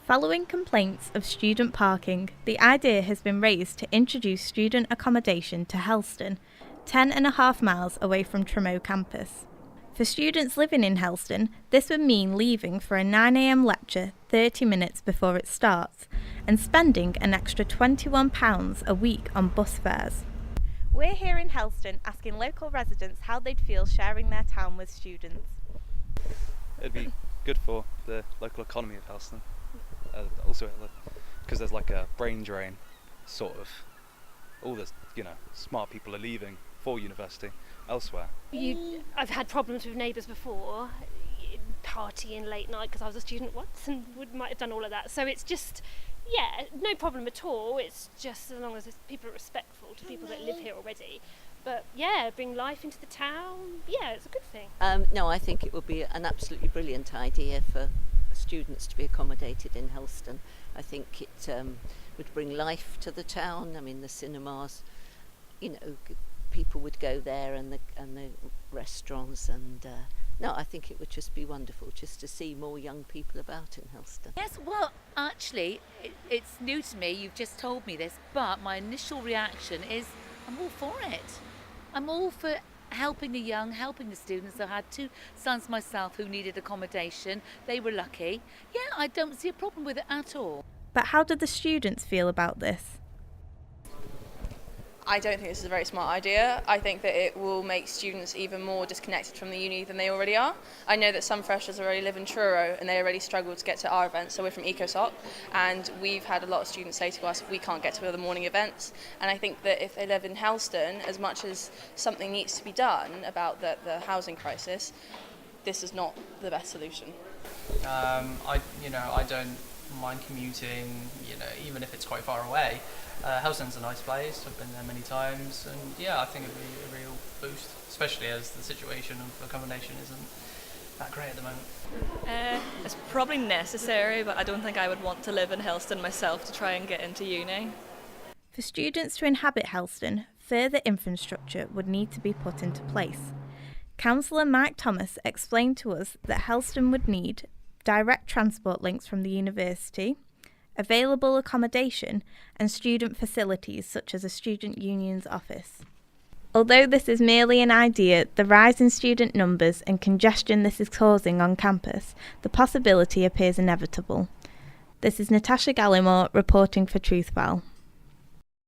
Following complaints of student parking, the idea has been raised to introduce student accommodation to Helston, 10.5 miles away from Tremo campus. For students living in Helston, this would mean leaving for a 9 a.m. lecture 30 minutes before it starts and spending an extra £21 a week on bus fares. We're here in Helston asking local residents how they'd feel sharing their town with students. It'd be good for the local economy of Helston. Also, because there's like a brain drain, sort of. All the smart people are leaving for university elsewhere. I've had problems with neighbours before, partying late night because I was a student once and might have done all of that. So it's just, no problem at all. It's just as long as people are respectful to people that live here already. But bring life into the town, it's a good thing. No, I think it would be an absolutely brilliant idea for students to be accommodated in Helston. I think it would bring life to the town. I mean, the cinemas, people would go there, and the restaurants, and I think it would just be wonderful just to see more young people about in Helston. Yes, well, actually, it's new to me. You've just told me this, but my initial reaction is I'm all for it. I'm all for helping the young, helping the students. I had 2 sons myself who needed accommodation. They were lucky. I don't see a problem with it at all. But how did the students feel about this? I don't think this is a very smart idea. I think that it will make students even more disconnected from the uni than they already are. I know that some freshers already live in Truro and they already struggle to get to our events, so we're from EcoSot, and we've had a lot of students say to us we can't get to the morning events. And I think that if they live in Helston, as much as something needs to be done about the housing crisis, this is not the best solution. I don't mind commuting, even if it's quite far away. Helston's a nice place, I've been there many times, and I think it'd be a real boost, especially as the situation of accommodation isn't that great at the moment. It's probably necessary, but I don't think I would want to live in Helston myself to try and get into uni. For students to inhabit Helston, further infrastructure would need to be put into place. Councillor Mike Thomas explained to us that Helston would need direct transport links from the university, available accommodation, and student facilities such as a student union's office. Although this is merely an idea, the rise in student numbers and congestion this is causing on campus, the possibility appears inevitable. This is Natasha Gallimore reporting for Truthfile.